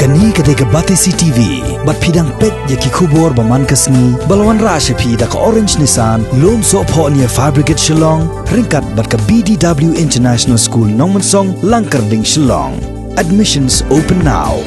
Kani kadega Batesi TV, bat pidang pet yaki kubor baman kasni, balawan rasha pi da ka Orange Nissan, lom so po niya Fabricate Shillong, ringkat bat ka BDW International School Nongmansong, Langkarding Shillong. Admissions open now.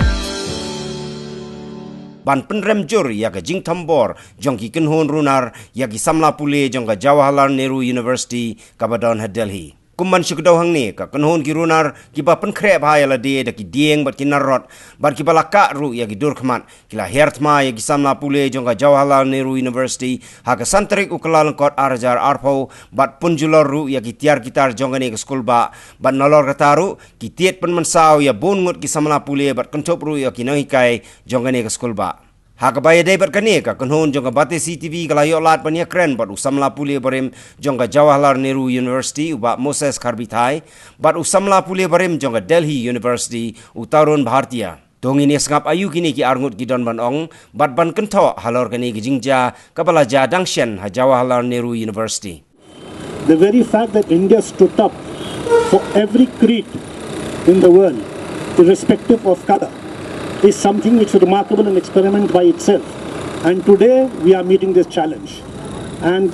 Ban penrem jur ya ke jing tambor jong ki kenhon runar ya ki samla pule jong ka Jawaharlal Nehru University Kabadon Delhi. Kumman syukdaw hang ni ka kenhon ki runar ki ba pen krep ha ya la de da ki dieng bat ki narot bat ki balaka ru ya ki durkhmat ki la hertma ya ki samla pule jong ka Jawaharlal Nehru University ha ka santrik ukalal kot arjar arpo bat punjulor ru ya ki tiar gitar jong ne ke skul ba bat nolor kataru ki tiet pen mansau ya bon ngut ki samla pule bat kentop ru ya ki nahikai jong ne ke skul ba. Hak bayar debat kani ka kenhon jongga Batesi TV kalayo lat pania keren bat usamla pule barem jongga Jawaharlal Nehru University uba Moses Karbitai bat usamla pule barem jongga Delhi University utarun Bhartiya. Dong ini sengap ayu kini ki arngut gidon ban ong bat ban kento halor kani ki jingja kapala ja dangshen ha Jawaharlal Nehru University. The very fact that India stood up for every creed in the world, irrespective of color, is something which is remarkable and experiment by itself. And today we are meeting this challenge. And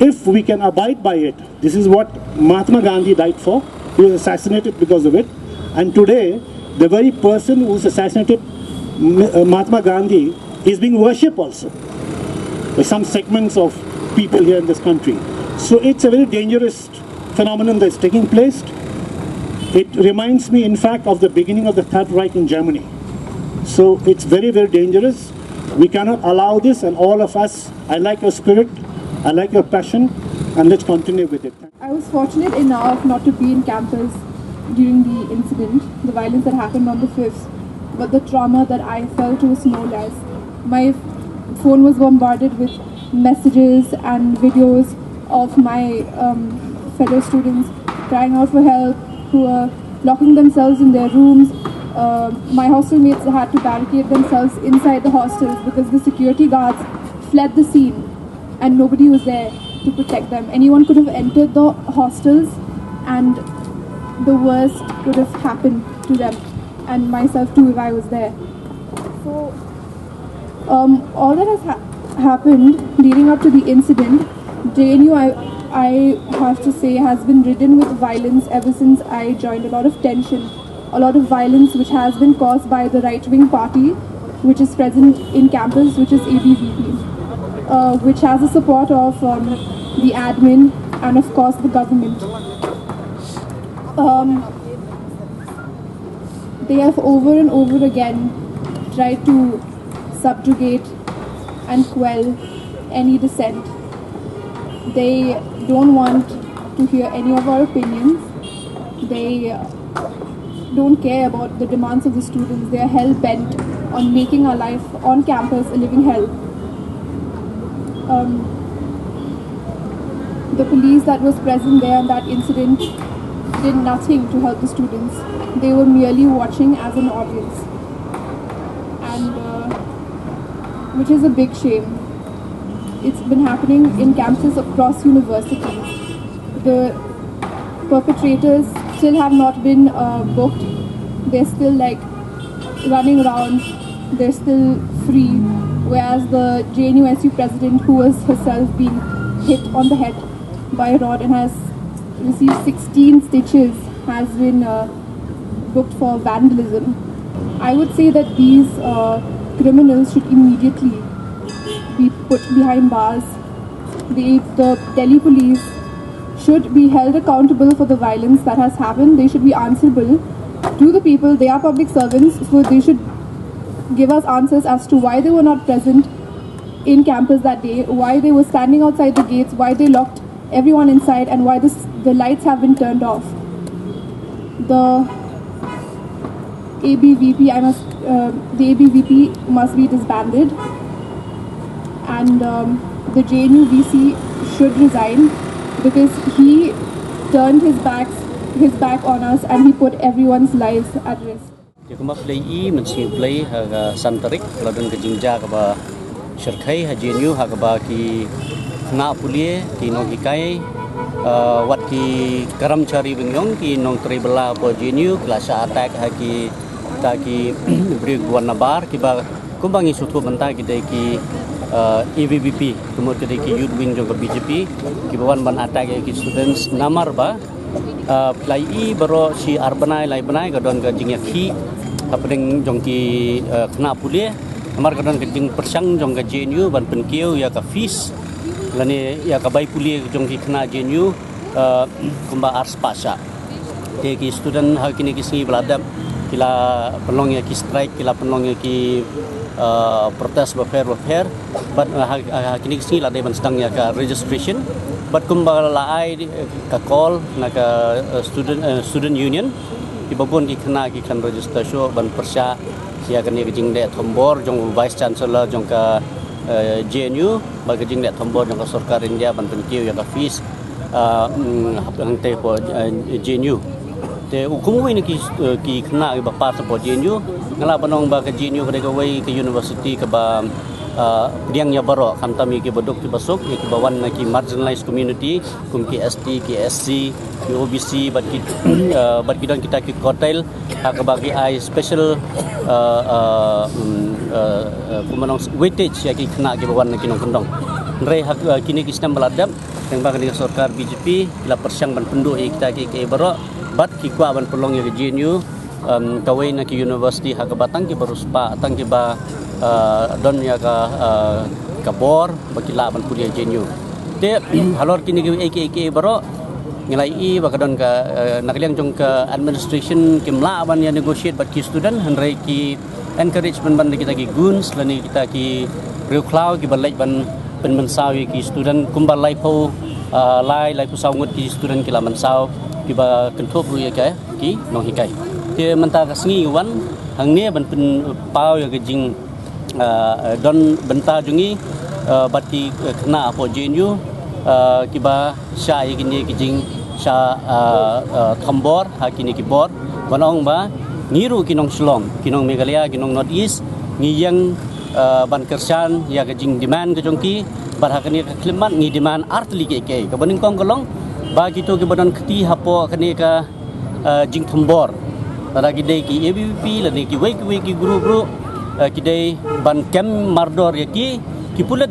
if we can abide by it, this is what Mahatma Gandhi died for. He was assassinated because of it. And today, the very person who assassinated Mahatma Gandhi is being worshipped also by some segments of people here in this country. So it's a very dangerous phenomenon that's taking place. It reminds me, in fact, of the beginning of the Third Reich in Germany. So it's very, very dangerous. We cannot allow this, and all of us, I like your spirit, I like your passion, and let's continue with it. I was fortunate enough not to be in campus during the incident, the violence that happened on the 5th, but the trauma that I felt was no less. My phone was bombarded with messages and videos of my fellow students crying out for help, who were locking themselves in their rooms. My hostel mates had to barricade themselves inside the hostels because the security guards fled the scene and nobody was there to protect them. Anyone could have entered the hostels and the worst could have happened to them, and myself too if I was there. So all that has happened leading up to the incident, JNU, I have to say, has been ridden with violence ever since I joined. A lot of tension, a lot of violence which has been caused by the right-wing party which is present in campus, which is ABVP, which has the support of the admin and of course the government. They have over and over again tried to subjugate and quell any dissent. They don't want to hear any of our opinions. They don't care about the demands of the students. They are hell-bent on making our life on campus a living hell. The police that was present there in that incident did nothing to help the students. They were merely watching as an audience, and which is a big shame. It's been happening in campuses across universities. The perpetrators still have not been booked. They're still like running around. They're still free. Whereas the JNUSU president, who was herself being hit on the head by a rod and has received 16 stitches, has been booked for vandalism. I would say that these criminals should immediately be put behind bars. The Delhi police should be held accountable for the violence that has happened. They should be answerable to the people. They are public servants, so they should give us answers as to why they were not present in campus that day, why they were standing outside the gates, why they locked everyone inside, and why the lights have been turned off. The ABVP must be disbanded, and the JNU VC should resign because he turned his back on us and he put everyone's lives at risk. Play play santarik ladun kejingja kaba syarkai hajenu hakaba ki na pulie ki no kai wat ki karam cari bengong ki nong tribala po JNU klasa attack ha ki kita ki beri guan nabar kiba kumbangi sutu benta kita ki EVBP kemudian kita ki youth wing juga BJP kibawan ban attack ki students namar ba lai I baro si arbanai lai banai gadon ga jing yakhi apeng jong ki kena pulie namar gadon ga jing persang jong ga JNU ban penkiu ya ka fees lani ya ka bai pulie jong ki kena JNU kumba ars pasha te ki student ha kini ki si beladap kila penlong ya ki strike kila penlong ya ki protes fair but kini ki si la de ban sedang ya ka registration but kumba la ai ka call na ka student union ki babon ki kena ki kan register show ban persha sia kan ni jing de thombor jong vice chancellor jong ka JNU ba jing de thombor jong ka sarkar India ban penkiu ya ka fees hang te po JNU te hukum ini ki kena ba part po JNU ngala panong ba ka JNU ka wei ke university ka ba diang ya baro kami ki bodok ki basok ki bawan na ki marginalized community kum ki ST ki SC ki OBC bat ki don kita ki hotel ka bagi ai special kumanong weightage ya ki kena ki bawan na ki nong kendong re hak kini ki sistem beladap yang bagi sarkar BJP la persiang ban penduk kita ki baro bat ki kwa ban pelong ya JNU kawai na ki university ha ka batang ki baru spa tang ki ba don ya ka bor bakila ban kuliah JNU te halor kini ki baro ngelai I bakadon ka nakliang jong ka administration ki mla ban ya negotiate bat ki student hanre ki encouragement ban kita ki guns lani kita ki real cloud ki balai ban penmensawi ki student kumbal lai po lai pu sawngut ki student ki la mensaw ki ba kentop ru ya ka ki nong hikai te menta ka sngi wan hang ne ban pen pau ya ke jing don benta jungi bati kena po JNU ki ba sha ya kini ki jing sha thambor ha kini ki bor banong ba niru kinong Shillong kinong Meghalaya kinong North East ngiyang ban kersan ya ke jing demand ke jongki bar hakani ka klimat ngi demand artli ke ka baning kong kolong bagi to ke badan keti hapo kani ka jing thambor lagi dei ki ABVP lagi ki wei ki guru ki dei ban kem mardor ya ki pulet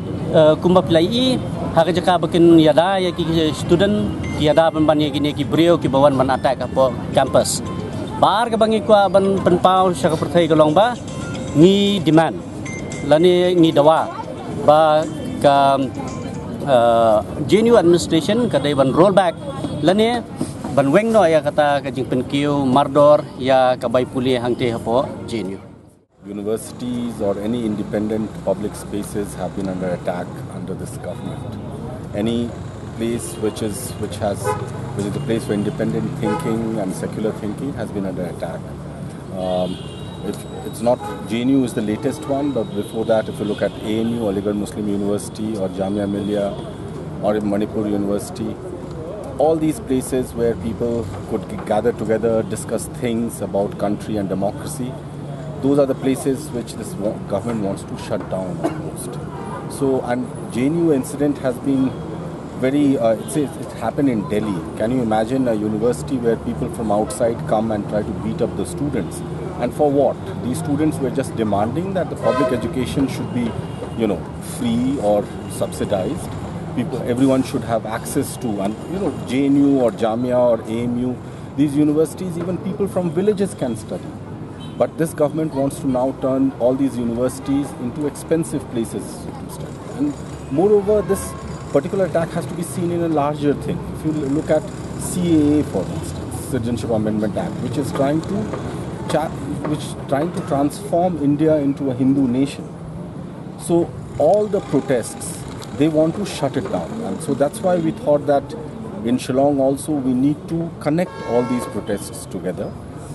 kumba plai hak jaka bakin yada ya ki student ki yada ban ya ki brio ki bawan ban attack apo campus bar ka bangi kwa ban penpau sya ka perthai kolong ba ngi demand lani ngi dawa ba ka JNU administration kadai ban rollback lani ban weng no ya kata ka jing penkiu mardor ya ka bai puli hangte hapo JNU. Universities or any independent public spaces have been under attack under this government. Any place which is a place for independent thinking and secular thinking has been under attack. It's not JNU is the latest one, but before that, if you look at AMU, Aligarh Muslim University, or Jamia Millia, or Manipur University, all these places where people could gather together, discuss things about country and democracy, those are the places which this government wants to shut down almost. So, and JNU incident has been very, it happened in Delhi. Can you imagine a university where people from outside come and try to beat up the students? And for what? These students were just demanding that the public education should be, free or subsidized. Everyone should have access to, and JNU or Jamia or AMU, these universities, even people from villages can study. But this government wants to now turn all these universities into expensive places to study. And moreover, this particular attack has to be seen in a larger thing. If you look at CAA, for instance, Citizenship Amendment Act, which is trying to transform India into a Hindu nation. So all the protests, they want to shut it down. And so that's why we thought that in Shillong also we need to connect all these protests together.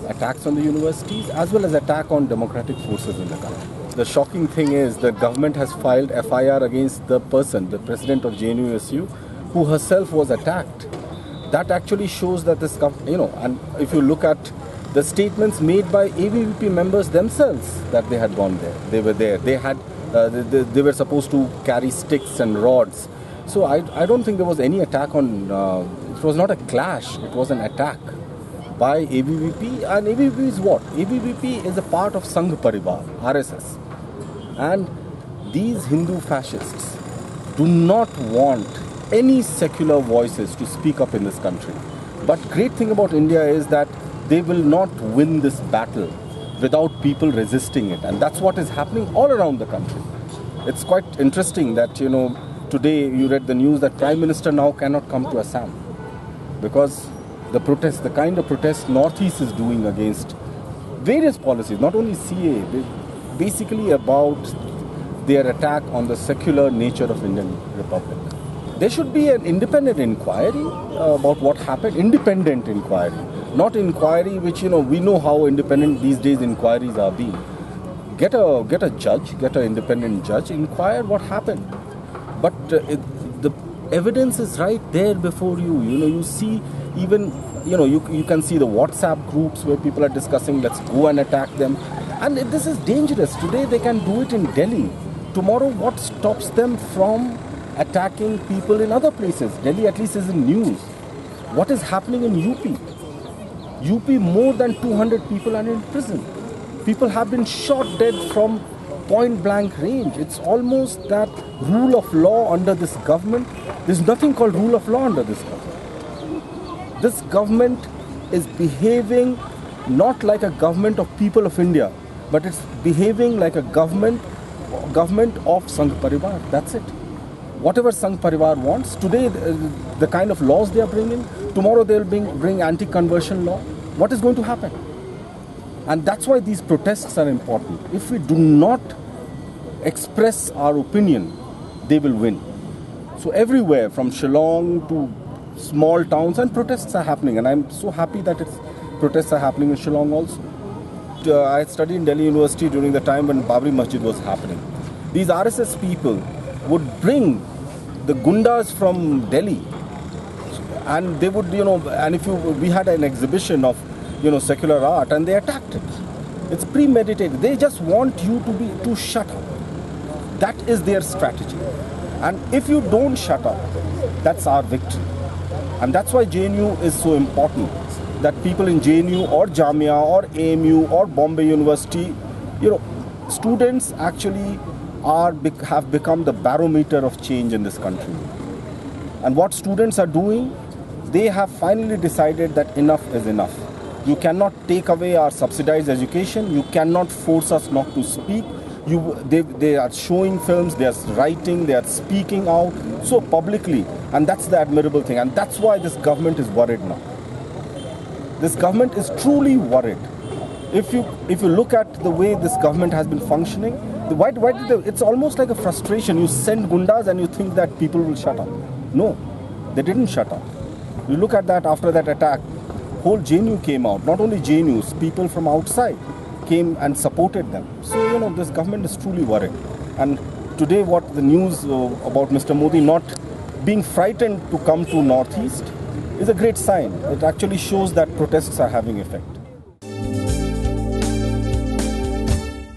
Attacks on the universities as well as attack on democratic forces in the country. The shocking thing is the government has filed FIR against the person, the president of JNUSU, who herself was attacked. That actually shows that this government, and if you look at the statements made by ABVP members themselves that they had gone there. They were there. They had, they were supposed to carry sticks and rods. So I don't think there was any attack on, it was not a clash, it was an attack by ABVP, and ABVP is what? ABVP is a part of Sangh Parivar, RSS. And these Hindu fascists do not want any secular voices to speak up in this country. But great thing about India is that they will not win this battle without people resisting it. And that's what is happening all around the country. It's quite interesting that, today you read the news that Prime Minister now cannot come to Assam because the kind of protest Northeast is doing against various policies, not only CA, basically about their attack on the secular nature of Indian Republic. There should be an independent inquiry about what happened, independent inquiry, not inquiry which, we know how independent these days inquiries are being. Get a judge, get an independent judge, inquire what happened. But the evidence is right there before you. You see even, you can see the WhatsApp groups where people are discussing, let's go and attack them. And this is dangerous. Today they can do it in Delhi. Tomorrow what stops them from attacking people in other places? Delhi at least is in news. What is happening in UP? UP, more than 200 people are in prison. People have been shot dead from point blank range. It's almost that rule of law under this government. There's nothing called rule of law under this government. This government is behaving not like a government of people of India, but it's behaving like a government of Sangh Parivar. That's it. Whatever Sangh Parivar wants, today the kind of laws they are bringing, tomorrow they'll bring anti-conversion law. What is going to happen? And that's why these protests are important. If we do not express our opinion, they will win. So everywhere from Shillong to small towns, and protests are happening. And I'm so happy that protests are happening in Shillong also. I studied in Delhi University during the time when Babri Masjid was happening. These RSS people would bring the gundas from Delhi, and they would, and we had an exhibition of, secular art, and they attacked it. It's premeditated. They just want you to shut up. That is their strategy. And if you don't shut up, that's our victory. And that's why JNU is so important. That people in JNU or Jamia or AMU or Bombay University, students actually have become the barometer of change in this country. And what students are doing, they have finally decided that enough is enough. You cannot take away our subsidized education. You cannot force us not to speak. They are showing films, they are writing, they are speaking out so publicly. And that's the admirable thing. And that's why this government is worried now. This government is truly worried. If you look at the way this government has been functioning, it's almost like a frustration. You send gundas and you think that people will shut up. No, they didn't shut up. You look at that after that attack, whole JNU came out. Not only JNUs, people from outside came and supported them. So, this government is truly worried. And today what the news about Mr. Modi not being frightened to come to Northeast is a great sign. It actually shows that protests are having effect.